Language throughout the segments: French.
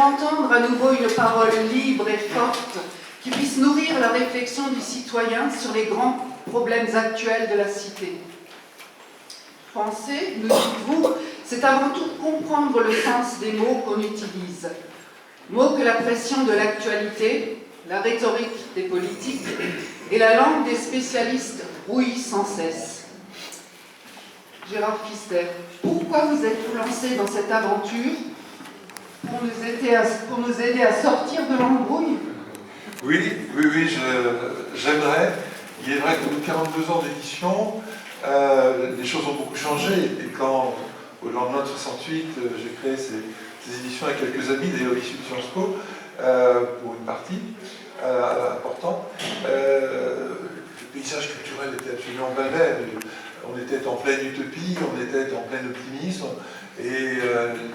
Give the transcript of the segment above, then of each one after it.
entendre à nouveau une parole libre et forte qui puisse nourrir la réflexion du citoyen sur les grands problèmes actuels de la cité. Penser, nous dites-vous, c'est avant tout comprendre le sens des mots qu'on utilise. Mots que la pression de l'actualité, la rhétorique des politiques et la langue des spécialistes brouillent sans cesse. Gérard Pfister, pourquoi vous êtes-vous lancé dans cette aventure pour nous aider à sortir de l'embrouille? Oui, j'aimerais. Il est vrai qu'au bout de 42 ans d'édition, les choses ont beaucoup changé. Et quand, au lendemain de 68, j'ai créé ces éditions avec quelques amis, d'ailleurs issus de Sciences Po, pour une partie importante, le paysage culturel était absolument balèze. On était en pleine utopie, on était en plein optimisme, et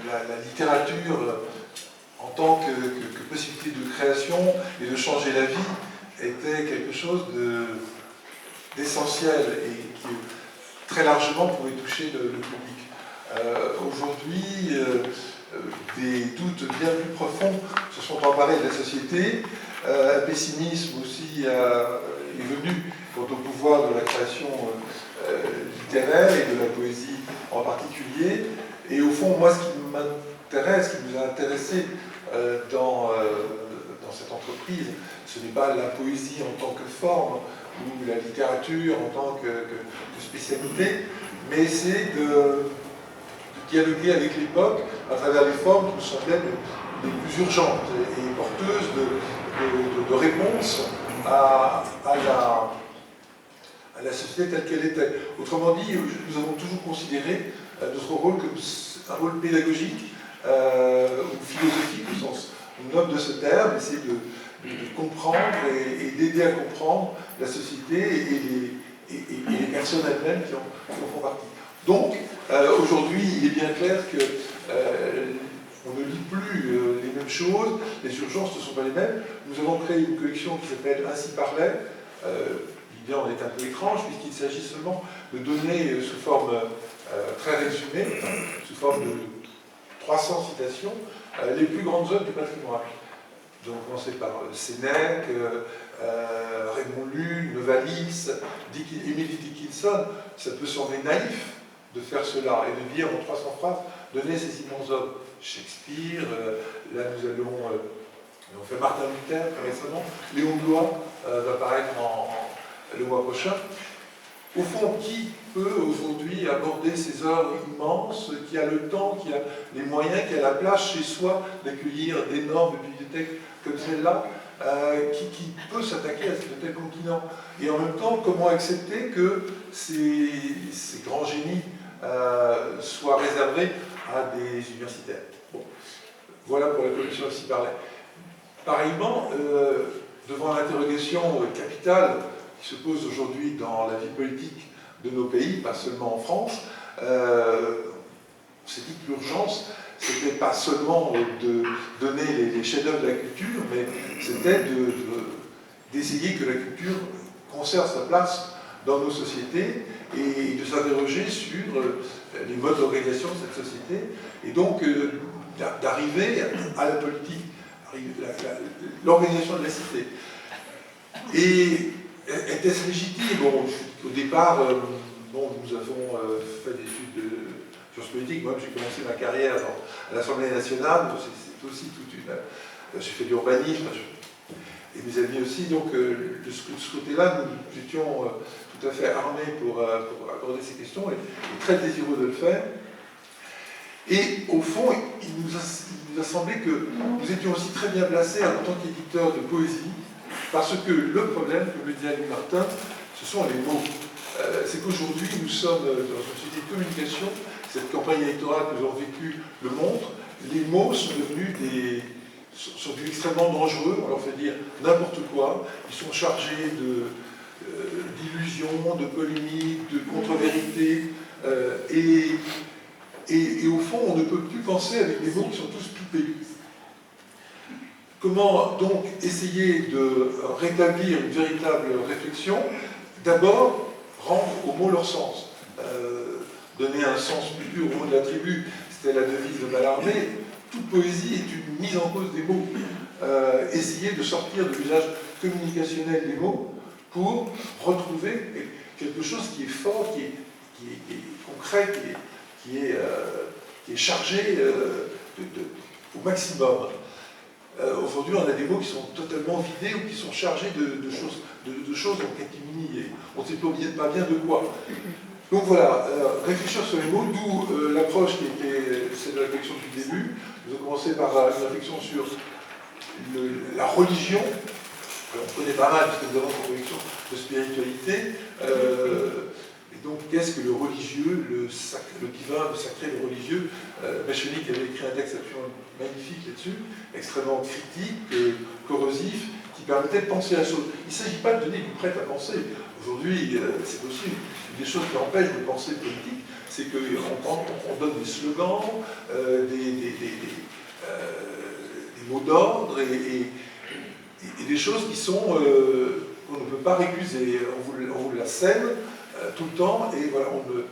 la littérature, en tant que possibilité de création et de changer la vie, était quelque chose d'essentiel et qui très largement pouvait toucher le public. Aujourd'hui, des doutes bien plus profonds se sont emparés de la société. Un pessimisme aussi est venu quant au pouvoir de la création littéraire et de la poésie en particulier. Et au fond, moi, ce qui m'intéresse, ce qui nous a intéressés dans cette entreprise, ce n'est pas la poésie en tant que forme ou la littérature en tant que spécialité, mais c'est de dialoguer avec l'époque à travers les formes qui nous semblaient les plus urgentes et porteuses de réponses à la société telle qu'elle était. Autrement dit, nous avons toujours considéré notre rôle comme un rôle pédagogique ou philosophique au sens noble de ce terme, essayer de comprendre et d'aider à comprendre la société et les personnes elles-mêmes qui en font partie. Donc, aujourd'hui, il est bien clair que on ne lit plus les mêmes choses, les urgences ne sont pas les mêmes. Nous avons créé une collection qui s'appelle Ainsi parlait. L'idée en est un peu étrange, puisqu'il s'agit seulement de donner sous forme très résumée, sous forme de 300 citations, les plus grandes œuvres du patrimoine. Nous avons commencé par Sénèque, Raymond Lull, Novalis, Emily Dickinson. Ça peut sembler naïf de faire cela et de dire en 300 phrases, donner ces immenses œuvres. Shakespeare, là nous on fait Martin Luther très récemment, Léon Blois va paraître le mois prochain. Au fond, qui peut aujourd'hui aborder ces œuvres immenses, qui a le temps, qui a les moyens, qui a la place chez soi d'accueillir d'énormes bibliothèques comme celle-là, qui peut s'attaquer à ce tel continent? Et en même temps, comment accepter que ces grands génies soient réservés à des universitaires? Bon. Voilà pour la collection Ainsi parlait. Pareillement, devant l'interrogation capitale qui se pose aujourd'hui dans la vie politique de nos pays, pas seulement en France, on s'est dit que l'urgence, c'était pas seulement de donner les chefs-d'œuvre de la culture, mais c'était d'essayer que la culture conserve sa place dans nos sociétés et de s'interroger sur les modes d'organisation de cette société, et donc d'arriver à la politique, l'organisation de la cité. Et était-ce légitime? Bon, au départ, nous avons fait des études de sciences politiques. Moi, j'ai commencé ma carrière à l'Assemblée nationale. C'est aussi toute une... J'ai fait de l'urbanisme, et mes amis aussi. Donc, de ce côté-là, nous étions tout à fait armés pour aborder ces questions et très désireux de le faire. Et au fond, il nous a semblé que nous étions aussi très bien placés en tant qu'éditeurs de poésie, parce que le problème, comme le disait Louis Martin, ce sont les mots. C'est qu'aujourd'hui, nous sommes dans une société de communication, cette campagne électorale que nous avons vécue le montre, les mots sont devenus sont extrêmement dangereux, on leur fait dire n'importe quoi, ils sont chargés d'illusions, de polémiques, de contre-vérités, et au fond, on ne peut plus penser avec des mots qui sont tous pipés. Comment donc essayer de rétablir une véritable réflexion? D'abord, rendre aux mots leur sens. Donner un sens plus pur aux mots de la tribu, c'était la devise de Mallarmé. toute poésie est une mise en cause des mots. Essayer de sortir de l'usage communicationnel des mots pour retrouver quelque chose qui est fort, qui est concret, qui est chargé au maximum. Aujourd'hui, on a des mots qui sont totalement vidés ou qui sont chargés de choses en catimini. Et on ne sait pas bien de quoi. Donc voilà, réfléchir sur les mots, d'où l'approche qui était celle de la réflexion du début. Nous avons commencé par une réflexion sur la religion. On connaît pas mal, parce que nous avons une réflexion de spiritualité. Et donc, qu'est-ce que le religieux, le divin, le sacré, le religieux? Machiavelli avait écrit un texte absolument magnifique là-dessus, extrêmement critique, corrosif, qui permettait de penser à la chose. Il ne s'agit pas de donner une prête à penser. Aujourd'hui, c'est possible. Une des choses qui empêchent de penser politique, c'est qu'on donne des slogans, des mots d'ordre et des choses qui sont qu'on ne peut pas récuser. On vous la sème tout le temps, et voilà, on ne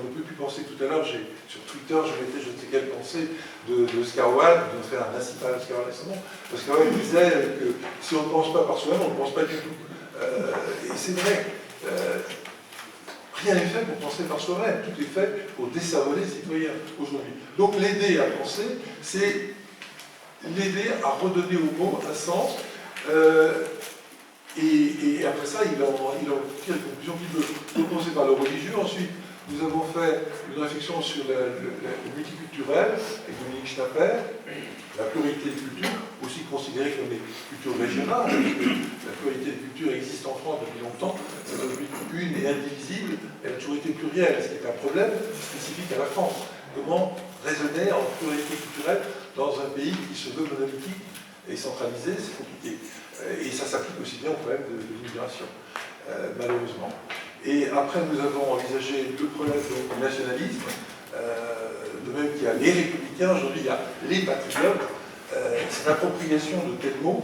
peut plus penser. Tout à l'heure, sur Twitter, je mettais je ne sais quelle pensée de Oscar Wilde, de faire un incipal à Oscar Wilde récemment. Oscar Wilde disait que si on ne pense pas par soi-même, on ne pense pas du tout. Et c'est vrai. Rien n'est fait pour penser par soi-même, tout est fait pour descerveler les citoyens aujourd'hui. Donc l'aider à penser, c'est l'aider à redonner aux mots un sens, et après ça, il en tire les conclusions qu'il veut. Commencer par le religieux, ensuite nous avons fait une réflexion sur le multiculturel avec Dominique Schnapper, la pluralité des cultures, aussi considérée comme des cultures régionales, parce que la pluralité des cultures existe en France depuis longtemps, c'est depuis une et indivisible, elle a toujours été plurielle, ce qui est un problème spécifique à la France. Comment raisonner en pluralité culturelle dans un pays qui se veut monolithique et centralisé, c'est compliqué. Et ça s'applique aussi bien au problème de l'immigration, malheureusement. Et après, nous avons envisagé le problème du nationalisme, de même qu'il y a les républicains, aujourd'hui il y a les patriotes. Cette appropriation de tels mots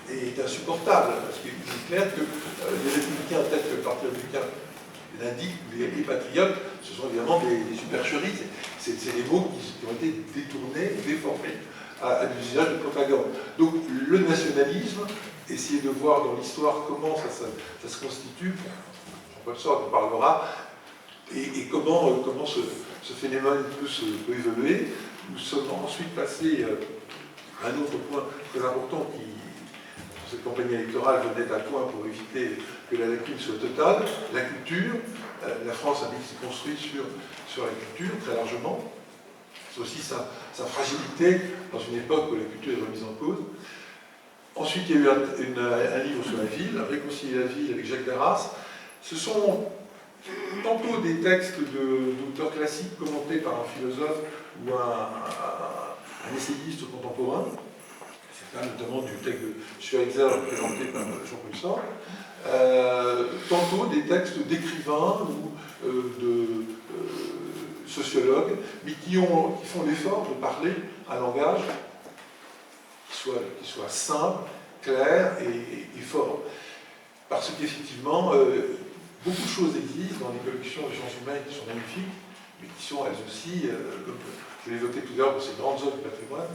est insupportable, parce qu'il est clair que les républicains, peut-être que le Parti républicain l'indique, les patriotes, ce sont évidemment des supercheries, c'est des mots qui ont été détournés, déformés à l'usage de propagande. Donc le nationalisme, essayer de voir dans l'histoire comment ça se constitue, Jean-Paul Sartre en parlera, et comment ce phénomène peut évoluer. Nous sommes ensuite passés à un autre point très important qui, dans cette campagne électorale, venait à point pour éviter que la lacune soit totale, la culture. La France a dit qu'il s'est construite sur la culture, très largement. C'est aussi sa fragilité dans une époque où la culture est remise en cause. Ensuite, il y a eu un livre sur la ville, Réconcilier la ville avec Jacques Darras. Ce sont tantôt des textes d'auteurs classiques commentés par un philosophe ou un essayiste contemporain. C'est le cas notamment du texte de Schweitzer présenté par Jean-Paul Sartre. Tantôt des textes d'écrivains ou de sociologues, mais qui font l'effort de parler un langage qui soit simple, clair et fort. Parce qu'effectivement, beaucoup de choses existent dans les collections de sciences humaines qui sont magnifiques, mais qui sont elles aussi, comme je l'évoquais tout à l'heure pour ces grandes œuvres de patrimoine,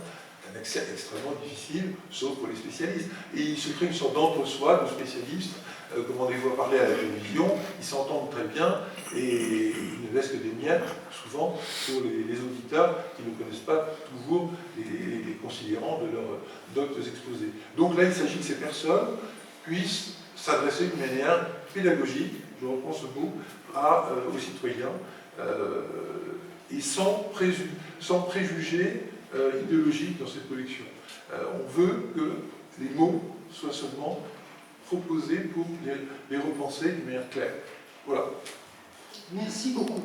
un accès extrêmement difficile, sauf pour les spécialistes. Et il se crée une sorte d'entre-soi de spécialistes, comme on les voit parler à la télévision, ils s'entendent très bien et ils ne laissent que des miettes, souvent, pour les auditeurs qui ne connaissent pas toujours les considérants de leurs doctes exposés. Donc là, il s'agit que ces personnes puissent s'adresser d'une manière pédagogique, je reprends ce mot, aux citoyens, et sans préjugés idéologiques dans cette collection. On veut que les mots soient seulement proposés pour les repenser d'une manière claire. Voilà. Merci beaucoup.